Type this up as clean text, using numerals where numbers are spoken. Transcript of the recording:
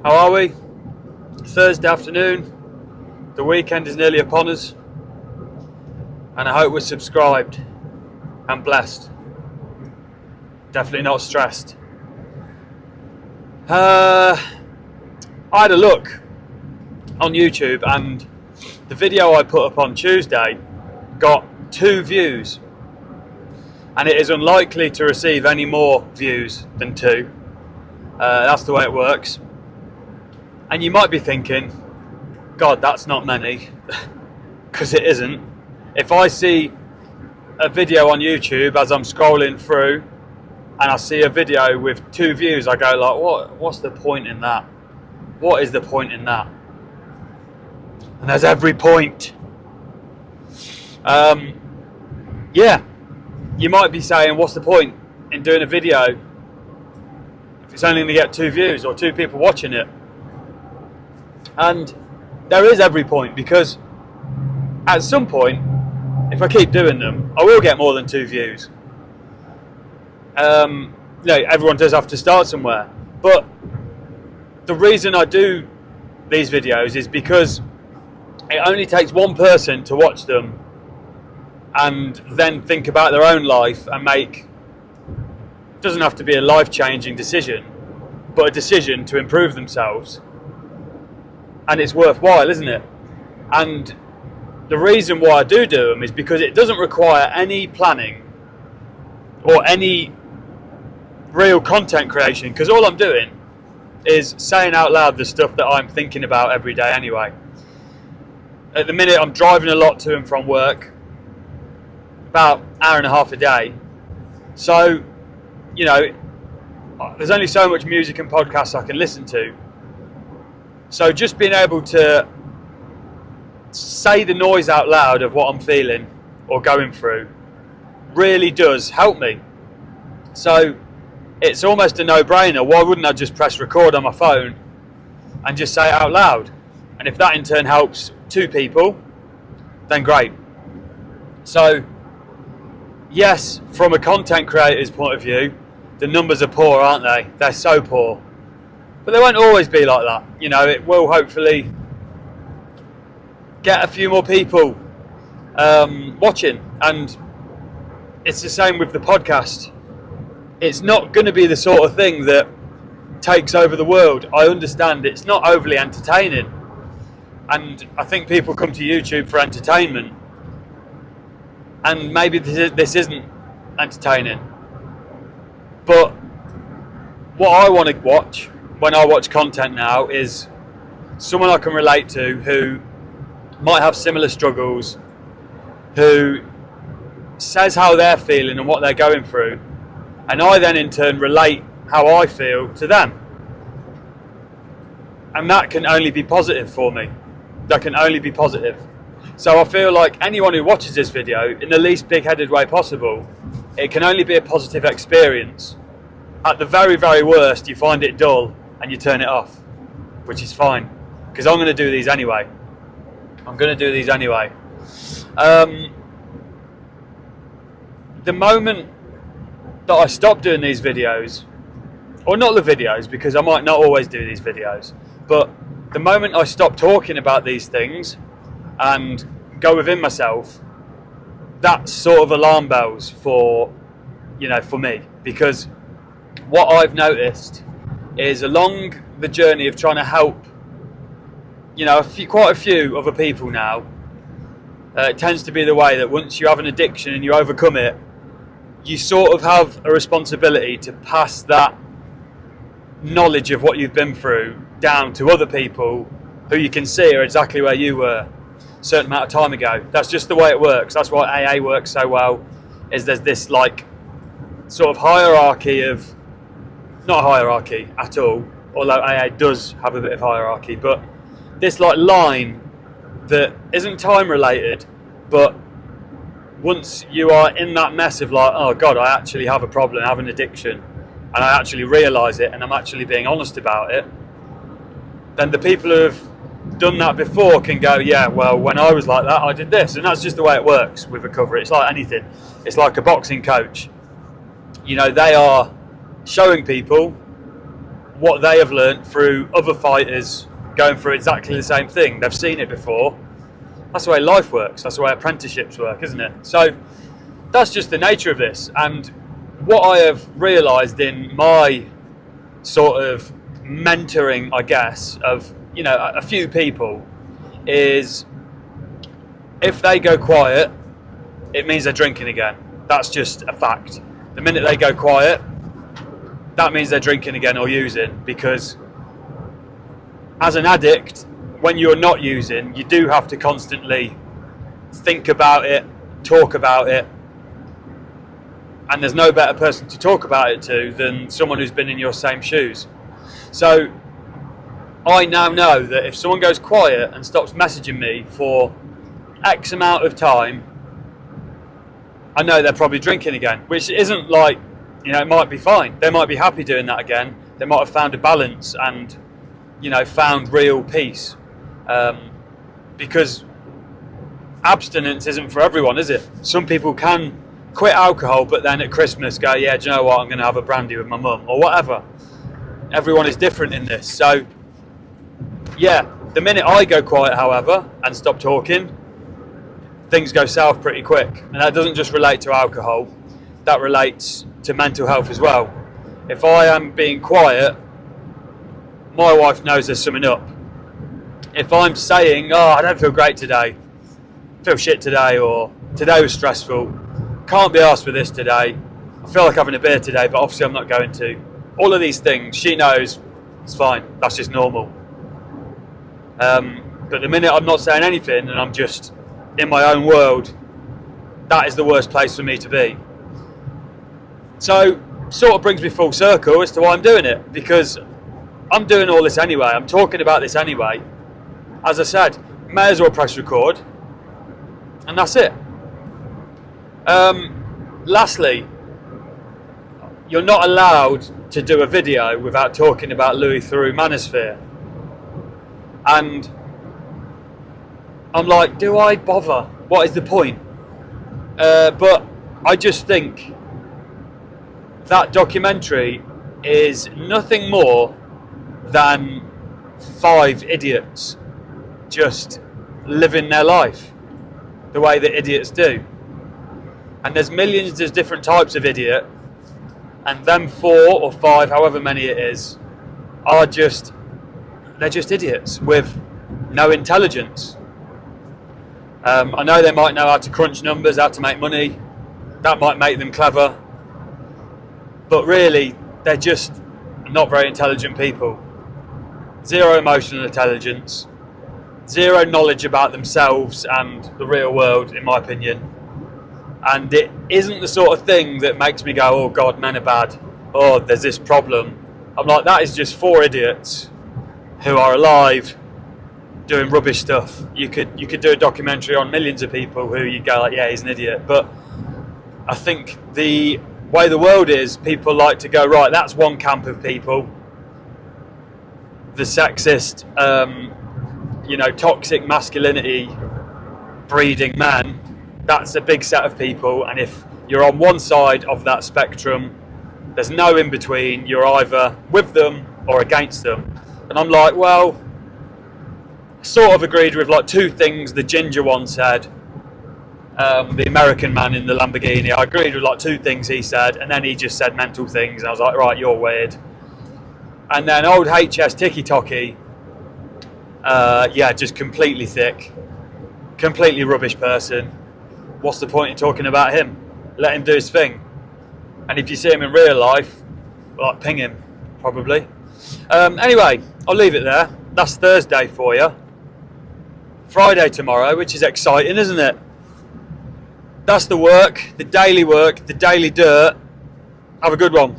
How are we? Thursday afternoon. The weekend is nearly upon us, and I hope we're subscribed and blessed. Definitely not stressed. I had a look on YouTube, and the video I put up on Tuesday got 2 views, and it is unlikely to receive any more views than 2. That's the way it works. And you might be thinking, God, that's not many, because it isn't. If I see a video on YouTube as I'm scrolling through and I see a video with 2 views, I go like, what's the point in that? What is the point in that? And there's every point. Yeah, you might be saying, what's the point in doing a video if it's only going to get 2 views or 2 people watching it? And there is every point, because at some point, if I keep doing them, I will get more than 2 views. Everyone does have to start somewhere. But the reason I do these videos is because it only takes one person to watch them and then think about their own life and make, it doesn't have to be a life-changing decision, but a decision to improve themselves. And it's worthwhile, isn't it? And the reason why I do them is because it doesn't require any planning or any real content creation, because all I'm doing is saying out loud the stuff that I'm thinking about every day anyway. At the minute, I'm driving a lot to and from work, about an hour and a half a day. So, there's only so much music and podcasts I can listen to. So just being able to say the noise out loud of what I'm feeling or going through really does help me. So it's almost a no-brainer. Why wouldn't I just press record on my phone and just say it out loud? And if that in turn helps 2 people, then great. So yes, from a content creator's point of view, the numbers are poor, aren't they? They're so poor. But they won't always be like that. It will hopefully get a few more people watching. And it's the same with the podcast. It's not going to be the sort of thing that takes over the world. I understand it's not overly entertaining. And I think people come to YouTube for entertainment. And maybe this isn't entertaining. But what I want to watch when I watch content now is someone I can relate to who might have similar struggles, who says how they're feeling and what they're going through, and I then in turn relate how I feel to them. And that can only be positive for me. That can only be positive. So I feel like anyone who watches this video in the least big-headed way possible, it can only be a positive experience. At the very, very worst, you find it dull and you turn it off, which is fine, because I'm going to do these anyway. The moment that I stop doing these videos, or not the videos, because I might not always do these videos, but the moment I stop talking about these things and go within myself, that's sort of alarm bells for me, because what I've noticed is along the journey of trying to help, quite a few other people now, it tends to be the way that once you have an addiction and you overcome it, you sort of have a responsibility to pass that knowledge of what you've been through down to other people who you can see are exactly where you were a certain amount of time ago. That's just the way it works. That's why AA works so well, is there's this sort of hierarchy of, not hierarchy at all, although AA does have a bit of hierarchy, but this line that isn't time related, but once you are in that mess of oh God, I actually have a problem, I have an addiction, and I actually realise it and I'm actually being honest about it, then the people who have done that before can go, yeah, well, when I was like that, I did this. And that's just the way it works with recovery. It's like anything. It's like a boxing coach. They are showing people what they have learnt through other fighters going through exactly the same thing. They've seen it before. That's the way life works. That's the way apprenticeships work, isn't it? So that's just the nature of this. And what I have realised in my sort of mentoring, I guess, of, you know, a few people is if they go quiet, it means they're drinking again. That's just a fact. The minute they go quiet, that means they're drinking again or using, because as an addict, when you're not using, you do have to constantly think about it, talk about it, and there's no better person to talk about it to than someone who's been in your same shoes. So I now know that if someone goes quiet and stops messaging me for X amount of time, I know they're probably drinking again, which isn't like, you know, it might be fine. They might be happy doing that again. They might have found a balance and, you know, found real peace. Because abstinence isn't for everyone, is it? Some people can quit alcohol, but then at Christmas go, yeah, do you know what, I'm going to have a brandy with my mum, or whatever. Everyone is different in this. So, yeah, the minute I go quiet, however, and stop talking, things go south pretty quick. And that doesn't just relate to alcohol, that relates to mental health as well. If I am being quiet, my wife knows there's something up. If I'm saying, oh, I don't feel great today, I feel shit today, or today was stressful, can't be arsed with this today, I feel like having a beer today, but obviously I'm not going to. All of these things, she knows it's fine, that's just normal. But the minute I'm not saying anything and I'm just in my own world, that is the worst place for me to be. So, sort of brings me full circle as to why I'm doing it, because I'm doing all this anyway, I'm talking about this anyway. As I said, may as well press record, and that's it. Lastly, you're not allowed to do a video without talking about Louis Theroux Manosphere. And I'm like, do I bother? What is the point? But I just think that documentary is nothing more than 5 idiots just living their life the way that idiots do. And there's millions of different types of idiot, and them 4 or 5, however many it is, are just, they're just idiots with no intelligence. I know they might know how to crunch numbers, how to make money, that might make them clever, but really they're just not very intelligent people. Zero emotional intelligence, zero knowledge about themselves and the real world, in my opinion. And it isn't the sort of thing that makes me go, oh God, men are bad, oh, there's this problem. I'm like, that is just 4 idiots who are alive doing rubbish stuff. You could do a documentary on millions of people who you go like, yeah, he's an idiot. But I think the way the world is, people like to go, right, that's one camp of people. The sexist, toxic masculinity breeding man, that's a big set of people, and if you're on one side of that spectrum, there's no in between, you're either with them or against them. And I'm like, well, sort of agreed with like 2 things the ginger one said, the American man in the Lamborghini. I agreed with like 2 things he said, and then he just said mental things, and I was like, right, you're weird. And then old HS Tiki Toki, just completely thick, completely rubbish person. What's the point in talking about him? Let him do his thing. And if you see him in real life, like, ping him, probably. Anyway, I'll leave it there. That's Thursday for you. Friday tomorrow, which is exciting, isn't it? That's the work, the daily dirt. Have a good one.